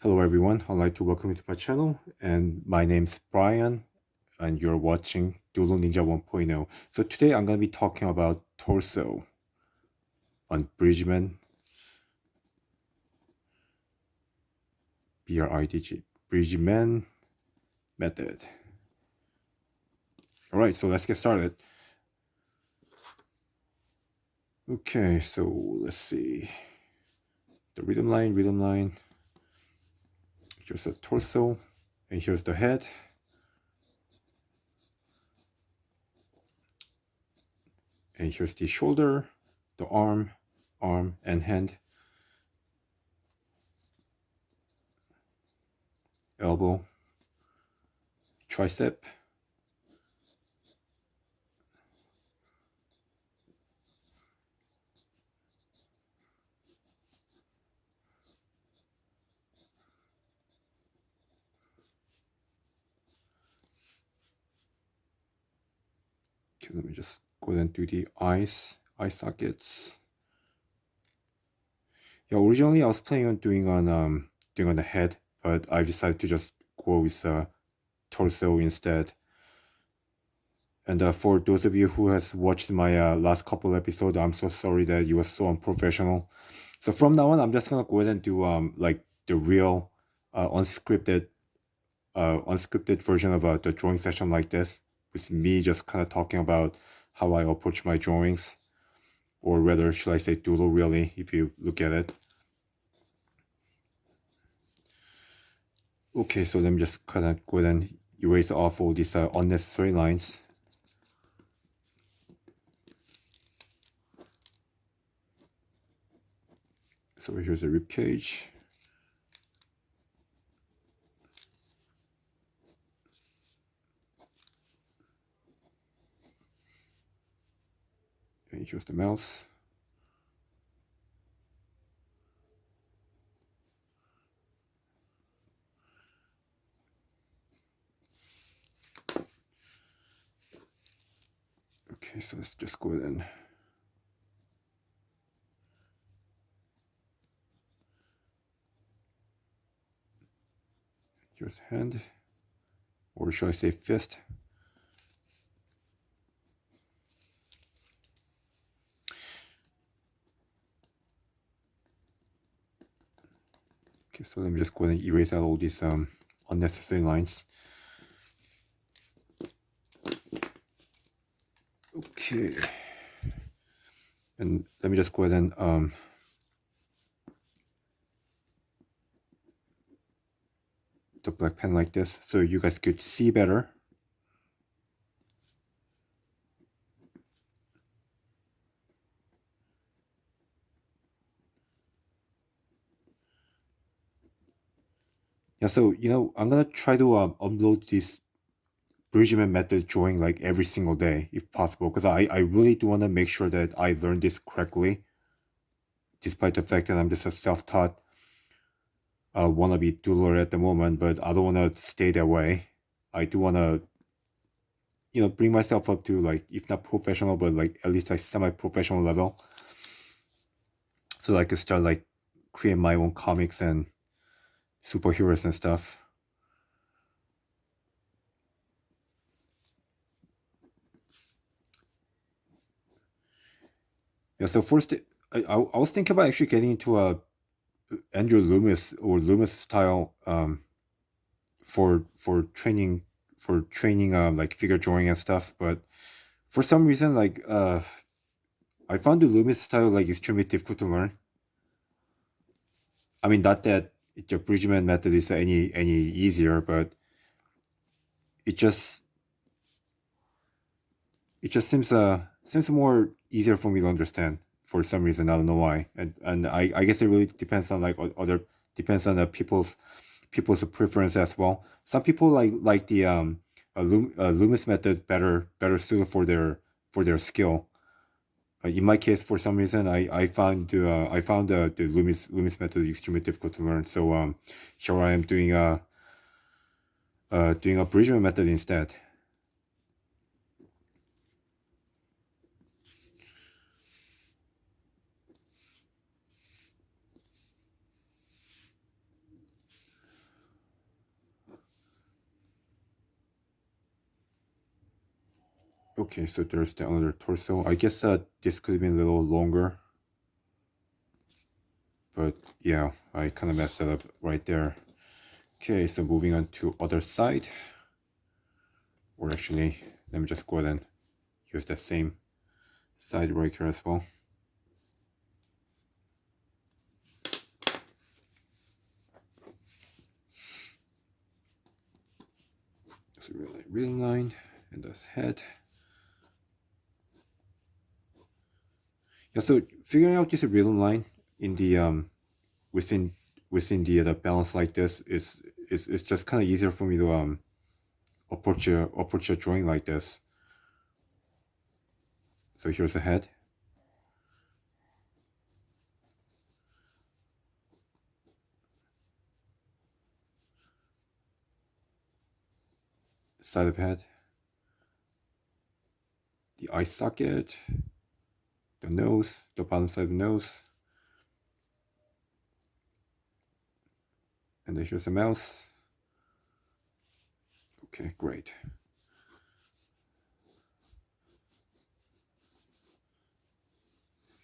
Hello everyone, I'd like to welcome you to my channel, and my name's Brian, and you're watching Dual Ninja 1.0. So today I'm going to be talking about torso on Bridgman, B-R-I-D-G, Bridgman method. Alright, so let's get started. Okay, so let's see. The rhythm line. Here's the torso, and here's the head. And here's the shoulder, the arm and hand, elbow, tricep, okay, let me just go ahead and do the eye sockets. Yeah, originally I was planning on doing on the head, but I decided to just go with torso instead. And for those of you who has watched my last couple episodes, I'm so sorry that you were so unprofessional. So from now on, I'm just gonna go ahead and do like the real unscripted version of the drawing session like this, with me just kind of talking about how I approach my drawings, or rather, should I say doodle really, if you look at it. Okay, so let me just kind of go ahead and erase off all these unnecessary lines. So here's a rib cage. And here's the mouth. Okay, so let's just go ahead and here's hand, or should I say fist. Okay, so let me just go ahead and erase out all these unnecessary lines. Okay, and let me just go ahead and the black pen like this, so you guys could see better. Yeah, so I'm gonna try to upload this Bridgman method drawing like every single day if possible, because I really do want to make sure that I learn this correctly, despite the fact that I'm just a self-taught wannabe doodler at the moment, but I don't want to stay that way. I do want to bring myself up to, like, if not professional, but like at least like semi-professional level, so I could start like creating my own comics and superheroes and stuff. Yeah, so first I was thinking about actually getting into a Andrew Loomis or Loomis style for training like figure drawing and stuff, but for some reason, like I found the Loomis style like extremely difficult to learn. I mean, not that the Bridgman method is any easier, but it just seems more easier for me to understand for some reason. I don't know why, and I guess it really depends on like other depends on the people's preference as well. Some people like the Loomis method better suited for their skill. In my case, for some reason, I found the Loomis method extremely difficult to learn. So here I am doing a Bridgman method instead. Okay, so there's the another torso. I guess this could have been a little longer, but yeah, I kind of messed it up right there. Okay, so moving on to other side, or actually, let me just go ahead and use the same side right here as well. So real line, and that's head. Yeah, so figuring out this rhythm line in the within the balance like this is just kind of easier for me to approach a drawing like this. So here's the head, side of head, the eye socket, the nose, the bottom side of the nose, and then here's the mouth. Okay, great.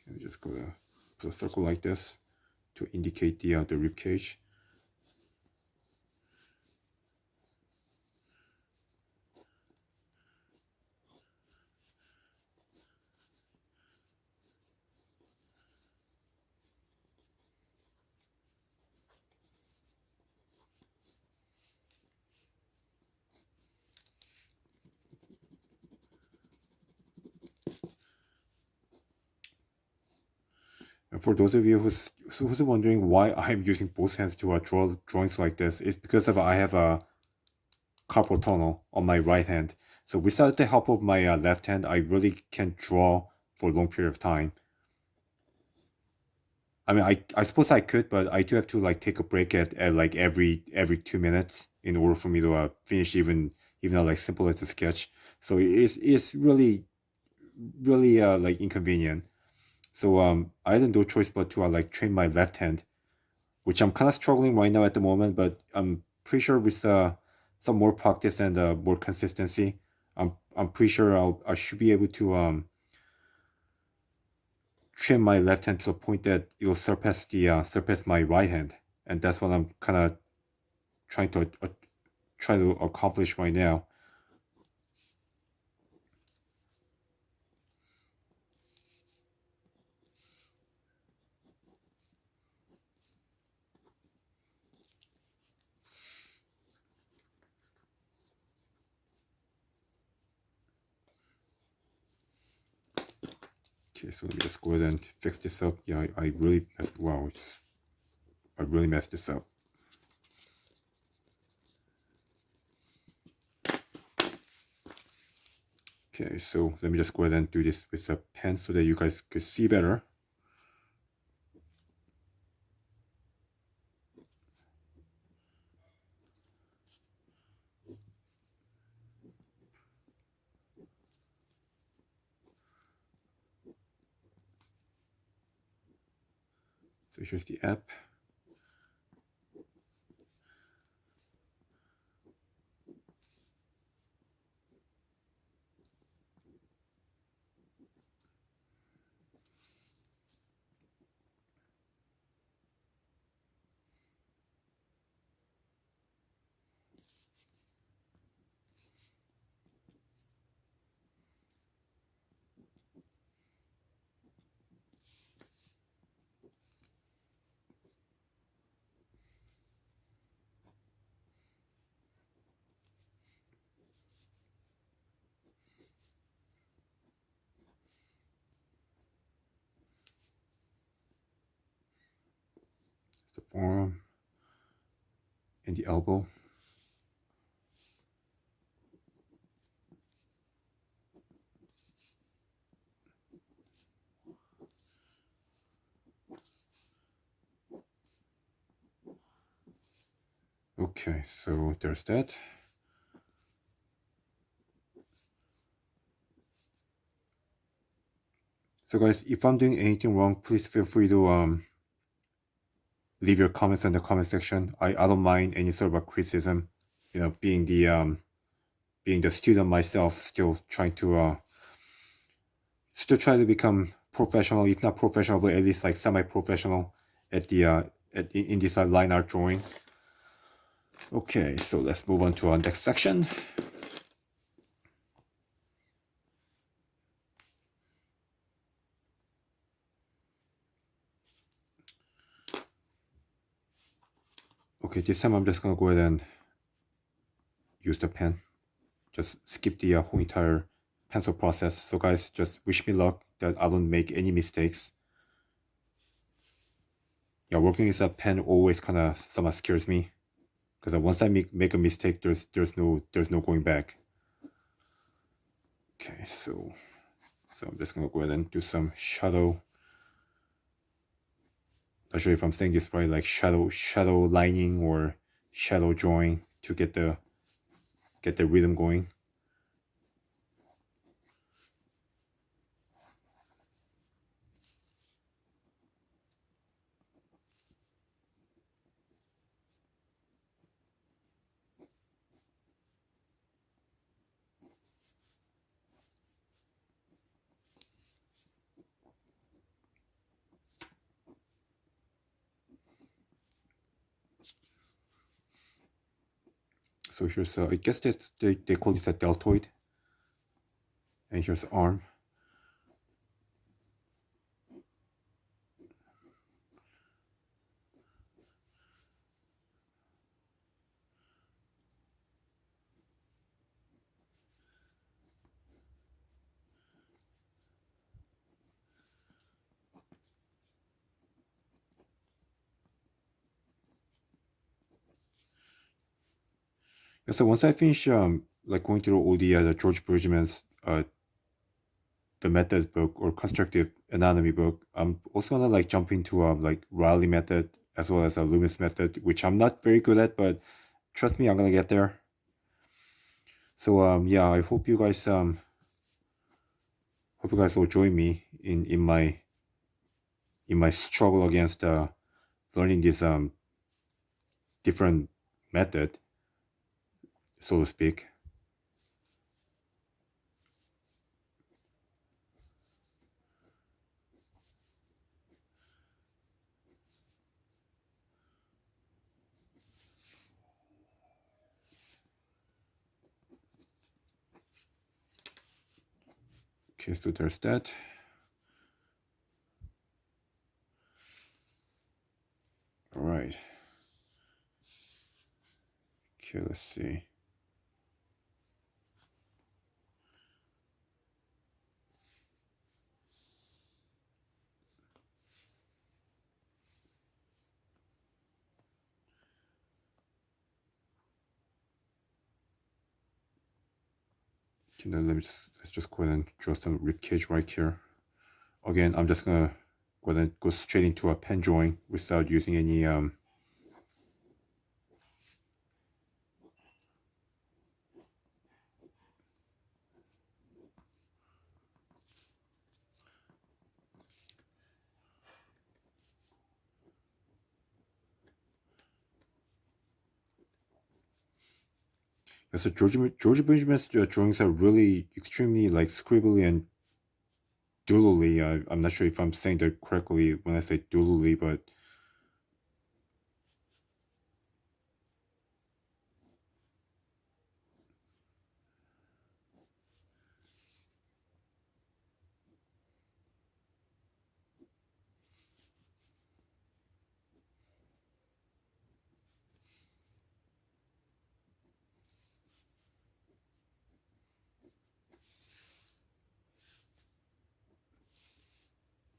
I'm just gonna put a circle like this to indicate the rib cage. And for those of you who's wondering why I'm using both hands to draw drawings like this, it's because of I have a carpal tunnel on my right hand. So without the help of my left hand, I really can't draw for a long period of time. I mean, I suppose I could, but I do have to like take a break at like every 2 minutes in order for me to finish even like simple as a sketch. So it's really like inconvenient. So I had no choice but to like train my left hand, which I'm kind of struggling right now at the moment. But I'm pretty sure with some more practice and more consistency, I'm pretty sure I should be able to trim my left hand to the point that it'll surpass my right hand, and that's what I'm kind of trying to accomplish right now. Okay, so let me just go ahead and fix this up. Yeah, I really wow, I really messed this up. Okay, so let me just go ahead and do this with a pen so that you guys could see better. So here's the app. The forearm and the elbow. Okay, so there's that. So guys, if I'm doing anything wrong, please feel free to leave your comments in the comment section. I don't mind any sort of a criticism. You know, being the student myself, still trying to still try to become professional, if not professional, but at least like semi-professional at the in this line art drawing. Okay, so let's move on to our next section. Okay, this time I'm just gonna go ahead and use the pen. Just skip the whole entire pencil process. So guys, just wish me luck that I don't make any mistakes. Yeah, working with a pen always kind of somewhat scares me, because once I make a mistake, there's no going back. Okay, so I'm just gonna go ahead and do some shadow. Not sure if I'm saying this right, like shadow lining or shadow drawing to get the rhythm going. So here's I guess they call this a deltoid, and here's the arm. Yeah, so once I finish like going through all the George Bridgman's the method book or constructive anatomy book, I'm also gonna like jump into like Riley method as well as a Loomis method, which I'm not very good at, but trust me, I'm gonna get there. So yeah, I hope you guys will join me in my struggle against learning this different method, so to speak. Okay, so there's that. All right. Okay, let's see. Okay, now let's just go ahead and draw some rib cage right here. Again, I'm just gonna go ahead and go straight into a pen drawing without using any yeah, so George Benjamin's drawings are really extremely like scribbly and doodly. I'm not sure if I'm saying that correctly when I say doodly, but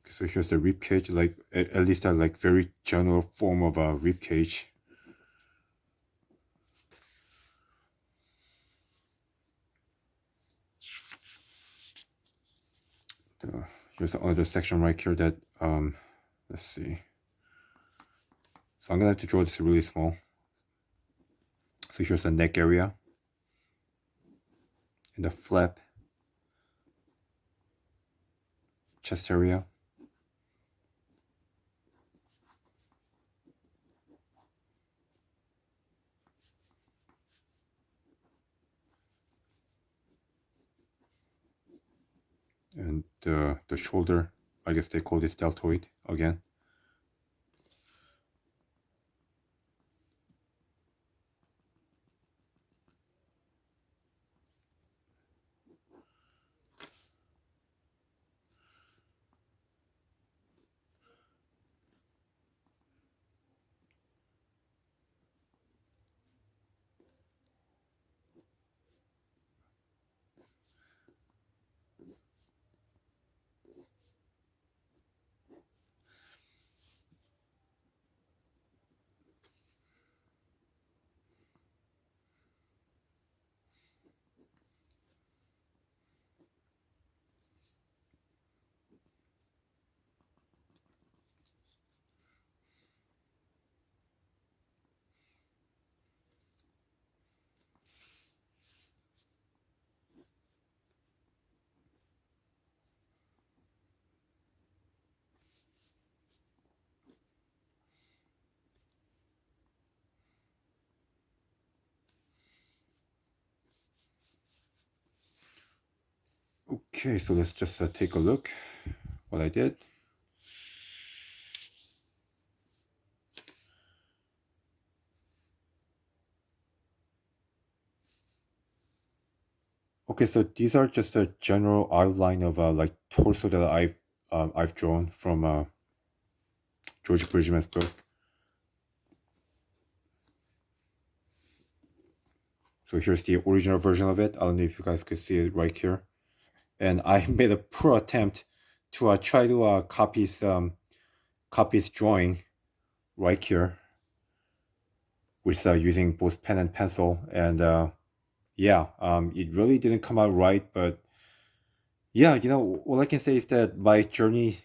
so here's the rib cage, like at least a like very general form of a rib cage. Here's another section right here that let's see. So I'm gonna have to draw this really small. So here's the neck area and the flap, chest area. and the shoulder. I guess they call this deltoid again. Okay, so let's just take a look what I did. Okay, so these are just a general outline of like torso that I've drawn from George Bridgman's book. So here's the original version of it. I don't know if you guys could see it right here. And I made a poor attempt to try to copy his drawing right here with using both pen and pencil. And yeah, it really didn't come out right. But yeah, all I can say is that my journey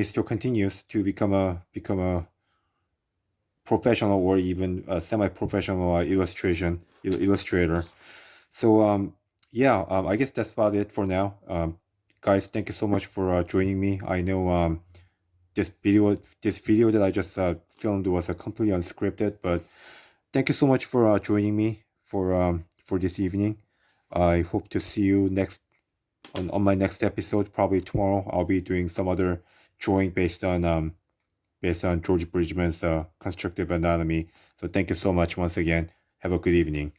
still continues to become a professional or even a semi-professional illustrator. So yeah, I guess that's about it for now. Guys, thank you so much for joining me. I know this video that I just filmed was completely unscripted, but thank you so much for joining me for this evening. I hope to see you next on my next episode. Probably tomorrow. I'll be doing some other drawing based on George Bridgman's constructive anatomy. So thank you so much once again. Have a good evening.